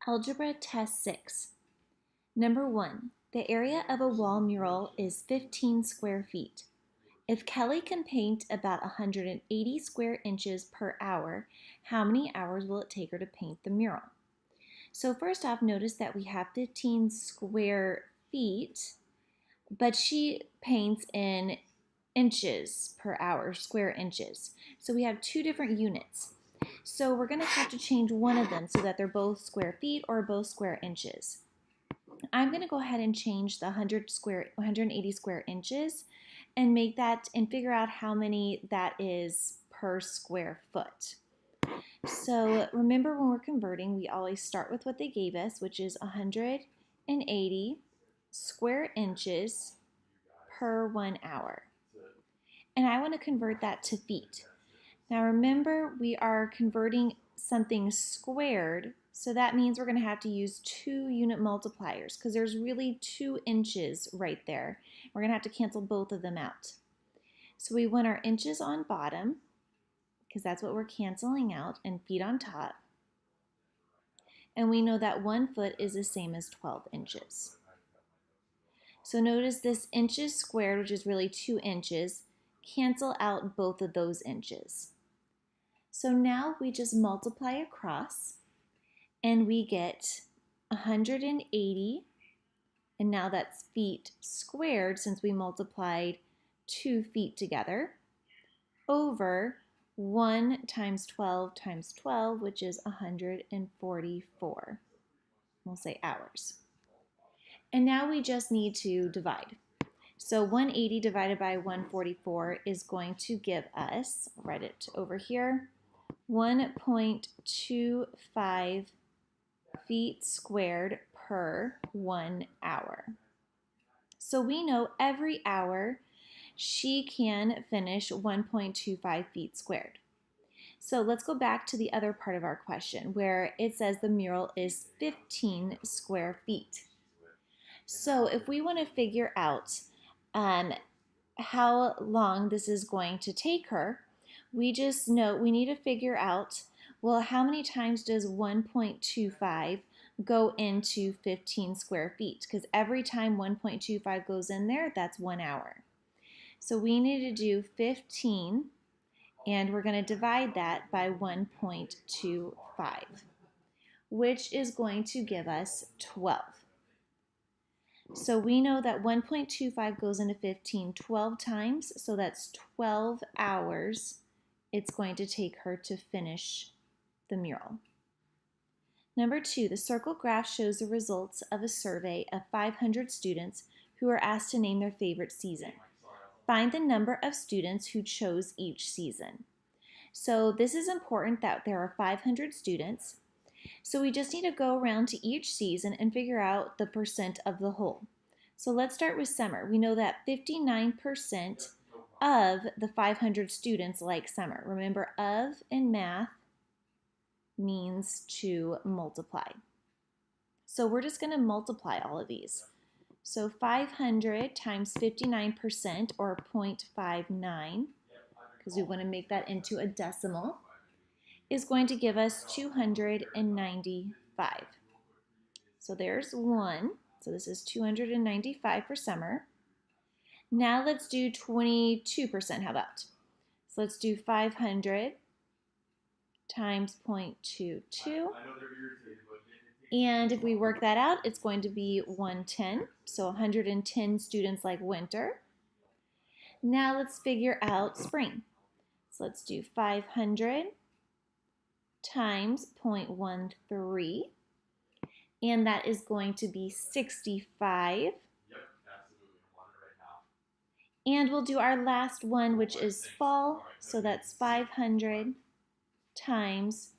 Algebra Test 6. Number 1. The area of a wall mural is 15 square feet. If Kelly can paint about 180 square inches per hour, how many hours will it take her to paint the mural? So first off, notice that we have 15 square feet, but she paints in inches per hour, square inches. So we have two different units. So we're going to have to change one of them so that they're both square feet or both square inches. I'm going to go ahead and change the 180 square inches and make that and figure out how many that is per square foot. So remember, when we're converting, we always start with what they gave us, which is 180 square inches per 1 hour. And I want to convert that to feet. Now remember, we are converting something squared, so that means we're going to have to use 2 unit multipliers because there's really 2 inches right there. We're going to have to cancel both of them out. So we want our inches on bottom because that's what we're canceling out, and feet on top. And we know that 1 foot is the same as 12 inches. So notice this inches squared, which is really 2 inches, cancel out both of those inches. So now we just multiply across and we get 180, and now that's feet squared since we multiplied 2 feet together, over 1 times 12 times 12, which is 144. We'll say hours. And now we just need to divide. So 180 divided by 144 is going to give us, I'll write it over here, 1.25 feet squared per 1 hour. So we know every hour she can finish 1.25 feet squared. So let's go back to the other part of our question where it says the mural is 15 square feet. So if we want to figure out how long this is going to take her, we just know we need to figure out, well, how many times does 1.25 go into 15 square feet? Because every time 1.25 goes in there, that's 1 hour. So we need to do 15, and we're going to divide that by 1.25, which is going to give us 12. So we know that 1.25 goes into 15 12 times, so that's 12 hours it's going to take her to finish the mural. Number 2, the circle graph shows the results of a survey of 500 students who were asked to name their favorite season. Find the number of students who chose each season. So this is important that there are 500 students. So we just need to go around to each season and figure out the percent of the whole. So let's start with summer. We know that 59% of the 500 students like summer. Remember, of in math means to multiply. So we're just going to multiply all of these. So 500 times 59%, or 0.59, because we want to make that into a decimal, is going to give us 295. So there's 1. So this is 295 for summer. Now let's do 22%. How about? So let's do 500 times 0.22. And if we work that out, it's going to be 110. So 110 students like winter. Now let's figure out spring. So let's do 500 times 0.13. And that is going to be 65. And we'll do our last one, which is fall. So that's 500 times,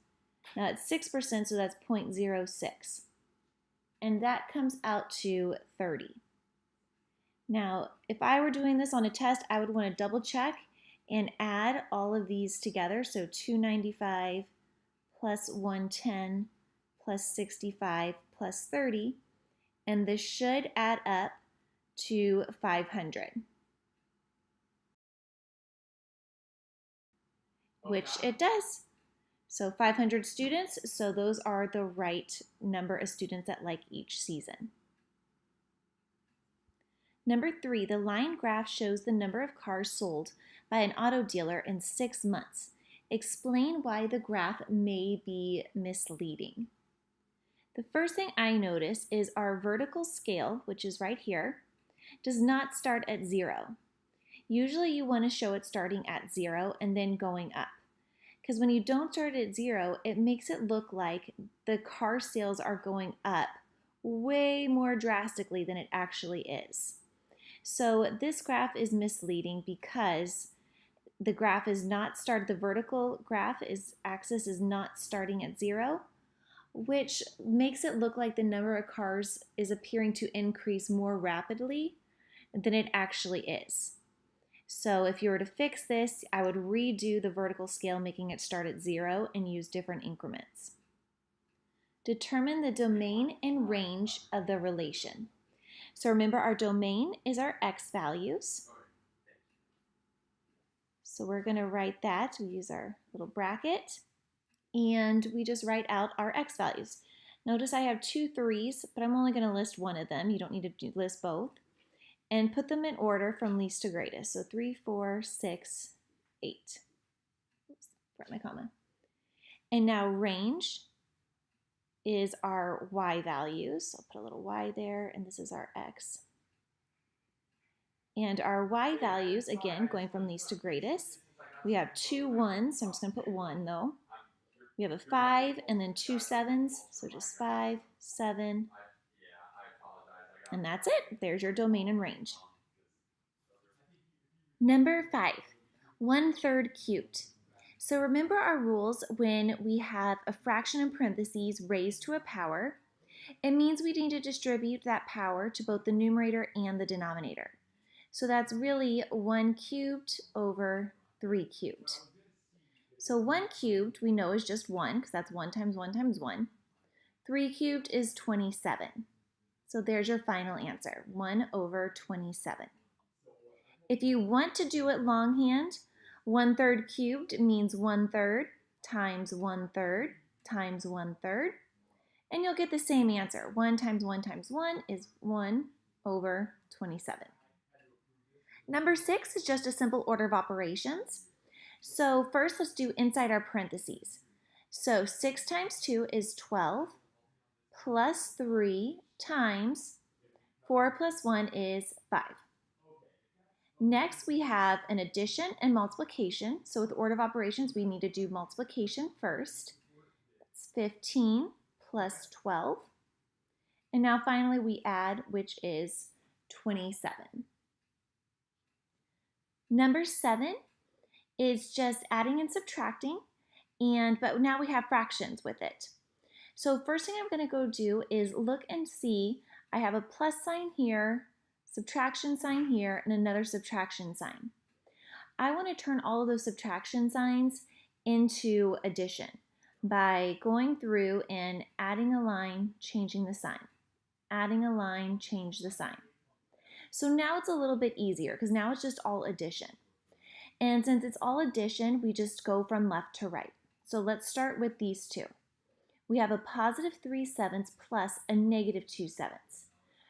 now it's 6%, so that's 0.06. And that comes out to 30. Now, if I were doing this on a test, I would want to double check and add all of these together. So 295 plus 110 plus 65 plus 30. And this should add up to 500. Which it does. So 500 students, so those are the right number of students that like each season. Number 3, the line graph shows the number of cars sold by an auto dealer in 6 months. Explain why the graph may be misleading. The first thing I notice is our vertical scale, which is right here, does not start at 0. Usually you want to show it starting at 0 and then going up. Because when you don't start at 0, it makes it look like the car sales are going up way more drastically than it actually is. So this graph is misleading because the graph is not started, the vertical graph axis is not starting at 0, which makes it look like the number of cars is appearing to increase more rapidly than it actually is. So if you were to fix this, I would redo the vertical scale, making it start at 0 and use different increments. Determine the domain and range of the relation. So remember, our domain is our x values. So we're going to write that. We use our little bracket, and we just write out our x values. Notice I have 2 3s, but I'm only going to list one of them. You don't need to list both. And put them in order from least to greatest. So 3, 4, 6, 8. Oops, forgot my comma. And now range is our y values. I'll put a little y there, and this is our x. And our y values, again, going from least to greatest, we have 2 1s, so I'm just going to put 1 though. We have a 5 and then 2 7s, so just 5, 7, and that's it. There's your domain and range. Number 5, 1/3 cubed. So remember our rules when we have a fraction in parentheses raised to a power. It means we need to distribute that power to both the numerator and the denominator. So that's really 1 cubed over 3 cubed. So 1 cubed we know is just 1 because that's 1 times 1 times 1. 3 cubed is 27. So there's your final answer, 1 over 27. If you want to do it longhand, 1/3 cubed means 1/3 times 1/3 times 1/3. And you'll get the same answer. 1 times 1 times 1 is 1 over 27. Number 6 is just a simple order of operations. So first let's do inside our parentheses. So 6 times 2 is 12 plus 3 times 4 plus 1 is 5. Next we have an addition and multiplication. So with order of operations we need to do multiplication first. That's 15 plus 12. And now finally we add, which is 27. Number 7 is just adding and subtracting, but now we have fractions with it. So first thing I'm going to go do is look and see, I have a plus sign here, subtraction sign here, and another subtraction sign. I want to turn all of those subtraction signs into addition by going through and adding a line, changing the sign. Adding a line, change the sign. So now it's a little bit easier because now it's just all addition. And since it's all addition, we just go from left to right. So let's start with these two. We have a positive 3/7 plus a negative 2/7.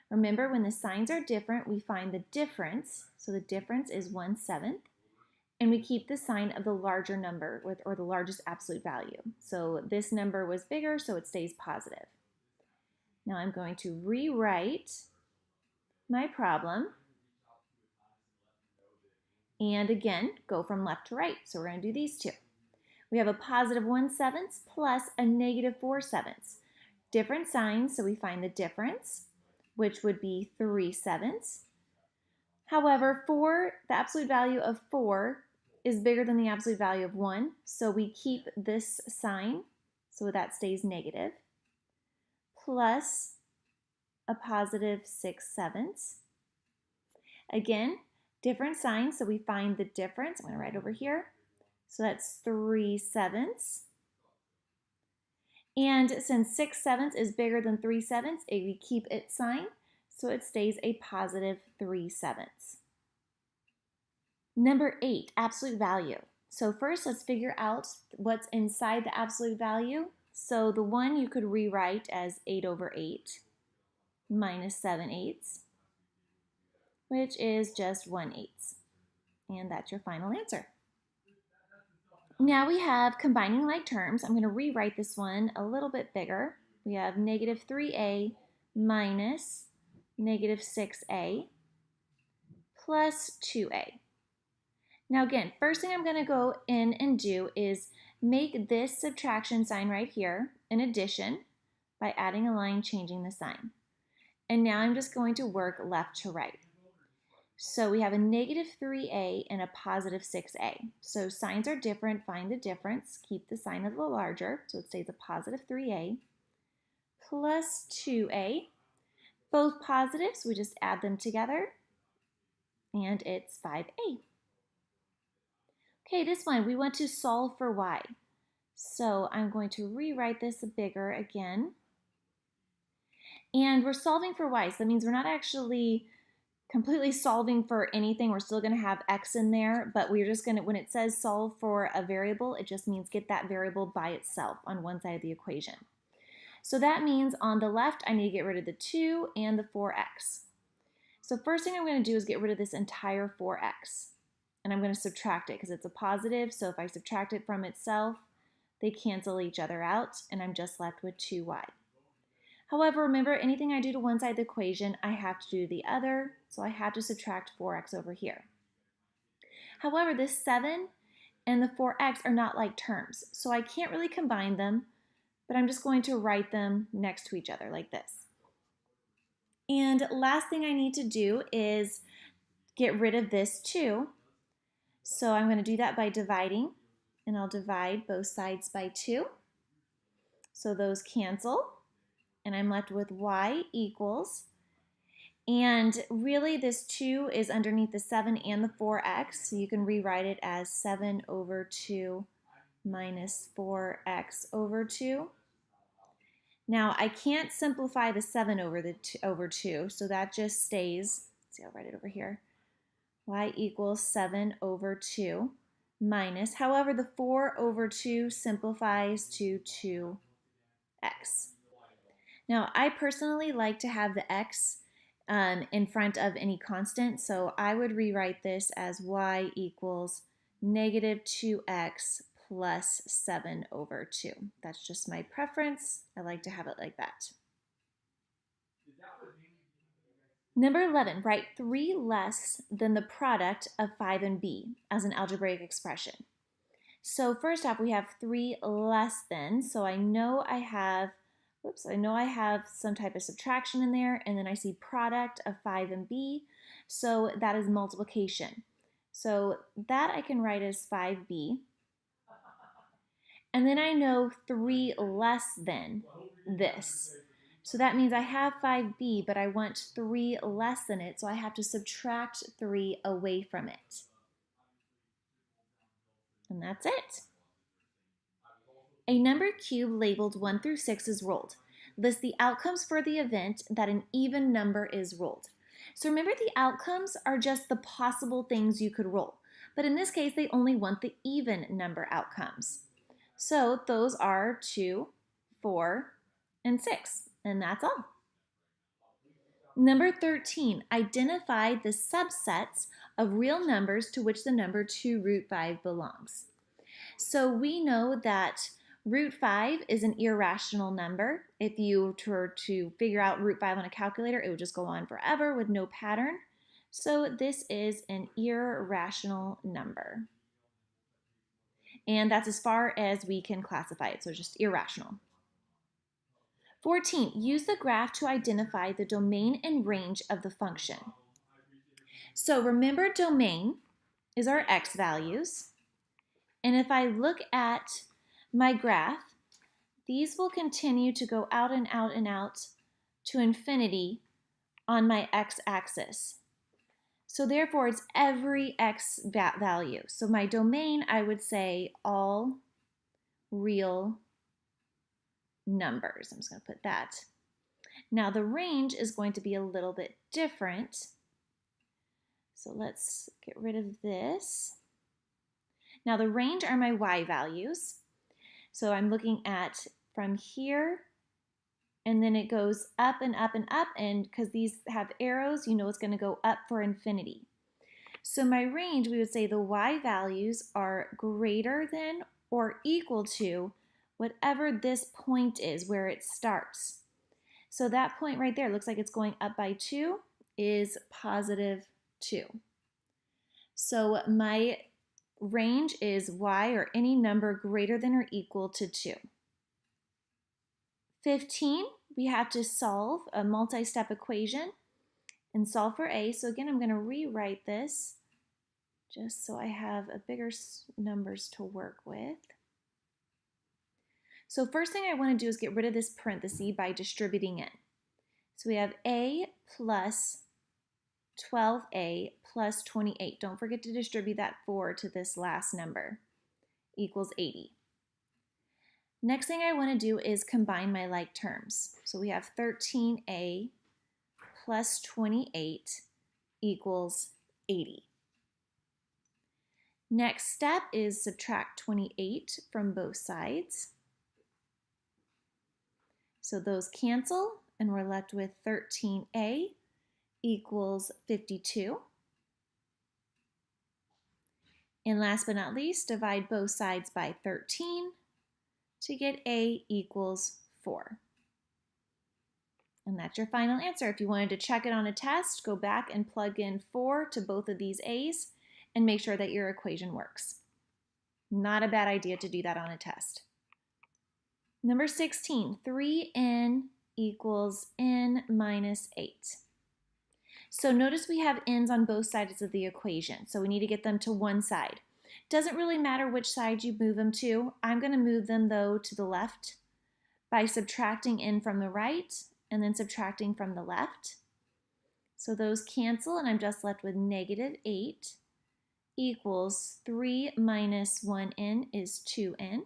Remember, when the signs are different, we find the difference. So the difference is 1/7. And we keep the sign of the larger number or the largest absolute value. So this number was bigger, so it stays positive. Now I'm going to rewrite my problem. And again, go from left to right. So we're going to do these two. We have a positive 1/7 plus a negative 4/7. Different signs, so we find the difference, which would be 3/7. However, the absolute value of 4 is bigger than the absolute value of 1, so we keep this sign, so that stays negative, plus a positive 6/7. Again, different signs, so we find the difference. I'm going to write over here. So that's 3/7. And since 6/7 is bigger than 3/7, we keep its sign, so it stays a positive 3/7. Number 8, absolute value. So first, let's figure out what's inside the absolute value. So the 1 you could rewrite as 8 over 8 minus 7/8, which is just 1/8. And that's your final answer. Now we have combining like terms. I'm going to rewrite this one a little bit bigger. We have negative 3a minus negative 6a plus 2a. Now again, first thing I'm going to go in and do is make this subtraction sign right here an addition by adding a line changing the sign. And now I'm just going to work left to right. So we have a negative 3a and a positive 6a. So signs are different, find the difference, keep the sign a little larger, so it stays a positive 3a plus 2a. Both positives, we just add them together, and it's 5a. Okay, this one, we want to solve for y. So I'm going to rewrite this bigger again. And we're solving for y, so that means we're not actually completely solving for anything. We're still going to have x in there, but we're just going to, when it says solve for a variable, it just means get that variable by itself on one side of the equation. So that means on the left, I need to get rid of the 2 and the 4x. So first thing I'm going to do is get rid of this entire 4x. And I'm going to subtract it because it's a positive, so if I subtract it from itself, they cancel each other out, and I'm just left with 2y. However, remember, anything I do to one side of the equation, I have to do the other, so I have to subtract 4x over here. However, this 7 and the 4x are not like terms, so I can't really combine them, but I'm just going to write them next to each other like this. And last thing I need to do is get rid of this 2. So I'm going to do that by dividing, and I'll divide both sides by 2. So those cancel. And I'm left with y equals, and really this 2 is underneath the 7 and the 4x, so you can rewrite it as 7 over 2 minus 4x over 2. Now I can't simplify the 7 over 2, so that just stays, let's see, I'll write it over here, y equals 7 over 2 minus, however the 4 over 2 simplifies to 2x. Now, I personally like to have the x in front of any constant, so I would rewrite this as y equals negative 2x plus 7 over 2. That's just my preference. I like to have it like that. Number 11, write 3 less than the product of 5 and b as an algebraic expression. So first off, we have 3 less than, so I know I have some type of subtraction in there, and then I see product of 5 and b, so that is multiplication. So that I can write as 5b. And then I know 3 less than this. So that means I have 5b, but I want 3 less than it, so I have to subtract 3 away from it. And that's it. A number cube labeled 1 through 6 is rolled. List the outcomes for the event that an even number is rolled. So remember, the outcomes are just the possible things you could roll. But in this case, they only want the even number outcomes. So those are 2, 4, and 6. And that's all. Number 13, identify the subsets of real numbers to which the number 2 root 5 belongs. So we know that root 5 is an irrational number. If you were to figure out root 5 on a calculator, it would just go on forever with no pattern. So this is an irrational number. And that's as far as we can classify it, so just irrational. 14, use the graph to identify the domain and range of the function. So remember, domain is our x values. And if I look at my graph, these will continue to go out and out and out to infinity on my x-axis. So therefore, it's every x value. So my domain, I would say all real numbers. I'm just going to put that. Now the range is going to be a little bit different. So let's get rid of this. Now the range are my y values. So I'm looking at from here, and then it goes up and up and up, and because these have arrows, you know it's going to go up for infinity. So my range, we would say the y values are greater than or equal to whatever this point is where it starts. So that point right there looks like it's going up by 2 is positive 2. So my range is y, or any number greater than or equal to 2. 15, we have to solve a multi-step equation and solve for a. So again, I'm going to rewrite this just so I have a bigger numbers to work with. So first thing I want to do is get rid of this parenthesis by distributing in. So we have a plus 12a plus 28. Don't forget to distribute that 4 to this last number, equals 80. Next thing I want to do is combine my like terms. So we have 13a plus 28 equals 80. Next step is subtract 28 from both sides. So those cancel, and we're left with 13a equals 52. And last but not least, divide both sides by 13 to get a equals 4. And that's your final answer. If you wanted to check it on a test, go back and plug in 4 to both of these a's and make sure that your equation works. Not a bad idea to do that on a test. Number 16, 3n equals n minus 8. So notice we have n's on both sides of the equation, so we need to get them to one side. Doesn't really matter which side you move them to. I'm going to move them, though, to the left by subtracting n from the right and then subtracting from the left. So those cancel, and I'm just left with negative 8 equals 3 minus 1n is 2n.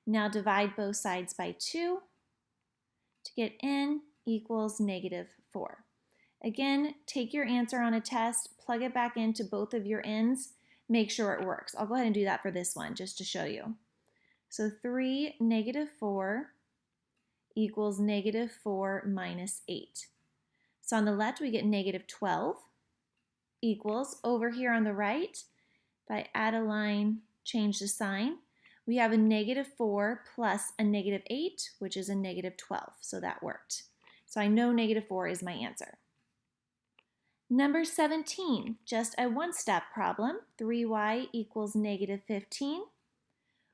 Now divide both sides by 2 to get n equals negative 4. Again, take your answer on a test, plug it back into both of your n's, make sure it works. I'll go ahead and do that for this one just to show you. So 3 negative 4 equals negative 4 minus 8. So on the left we get negative 12 equals, over here on the right, if I add a line, change the sign, we have a negative 4 plus a negative 8, which is a negative 12, so that worked. So I know negative 4 is my answer. Number 17, just a one-step problem. 3y equals negative 15.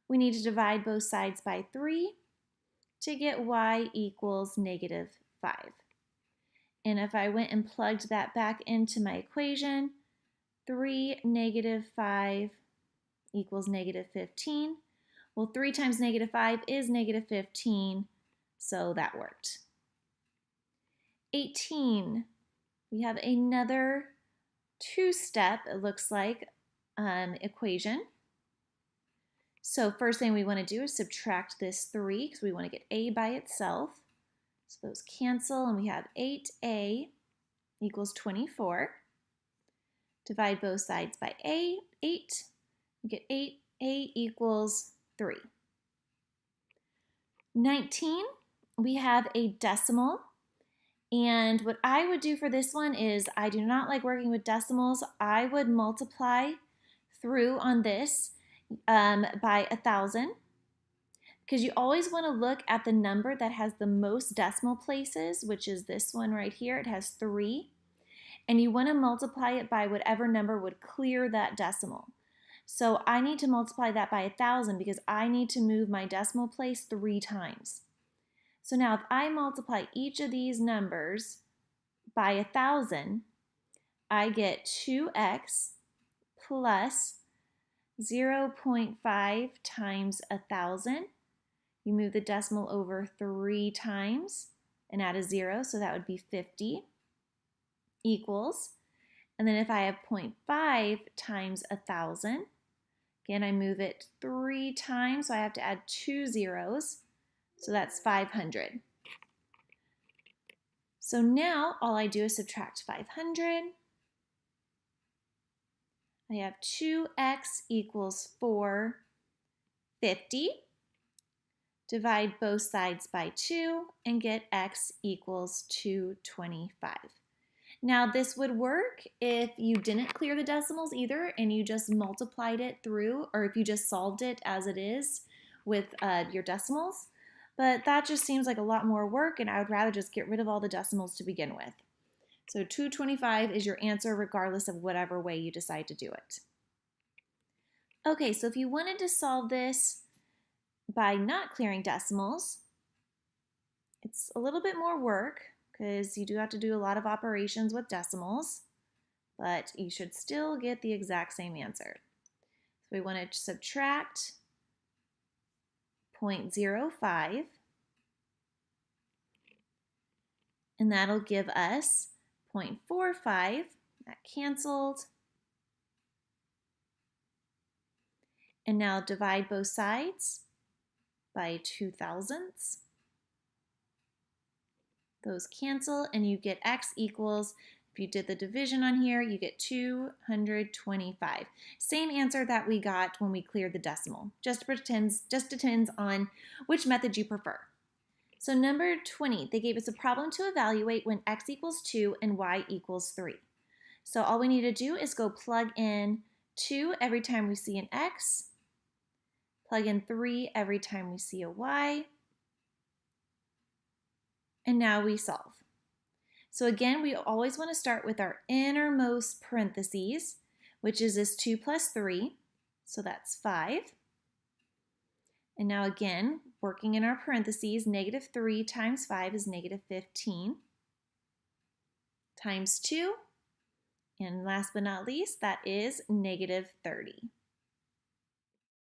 We need to divide both sides by 3 to get y equals negative 5. And if I went and plugged that back into my equation, 3 negative 5 equals negative 15. Well, 3 times negative 5 is negative 15, so that worked. 18, we have another two-step, it looks like, equation. So first thing we want to do is subtract this 3 because we want to get a by itself. So those cancel, and we have 8a equals 24. Divide both sides by 8. We get 8a equals 3. 19, we have a decimal. And what I would do for this one is, I do not like working with decimals. I would multiply through on this by 1,000. Because you always want to look at the number that has the most decimal places, which is this one right here. It has 3. And you want to multiply it by whatever number would clear that decimal. So I need to multiply that by 1,000 because I need to move my decimal place 3 times. So now if I multiply each of these numbers by 1,000, I get 2x plus 0.5 times 1,000. You move the decimal over 3 times and add a 0, so that would be 50 equals. And then if I have 0.5 times 1,000, again, I move it 3 times, so I have to add 2 zeros, so that's 500. So now all I do is subtract 500. I have 2x equals 450. Divide both sides by 2 and get x equals 225. Now this would work if you didn't clear the decimals either and you just multiplied it through, or if you just solved it as it is with your decimals. But that just seems like a lot more work, and I would rather just get rid of all the decimals to begin with. So 225 is your answer regardless of whatever way you decide to do it. Okay, so if you wanted to solve this by not clearing decimals, it's a little bit more work because you do have to do a lot of operations with decimals, but you should still get the exact same answer. So we want to subtract 0.05, and that'll give us 0.45. That canceled. And now divide both sides by 2 thousandths. Those cancel and you get x equals, if you did the division on here, you get 225. Same answer that we got when we cleared the decimal. Just depends on which method you prefer. So number 20, they gave us a problem to evaluate when x equals 2 and y equals 3. So all we need to do is go plug in 2 every time we see an x, plug in 3 every time we see a y, and now we solve. So again, we always want to start with our innermost parentheses, which is this 2 plus 3, so that's 5. And now again, working in our parentheses, negative 3 times 5 is negative 15, times 2, and last but not least, that is negative 30.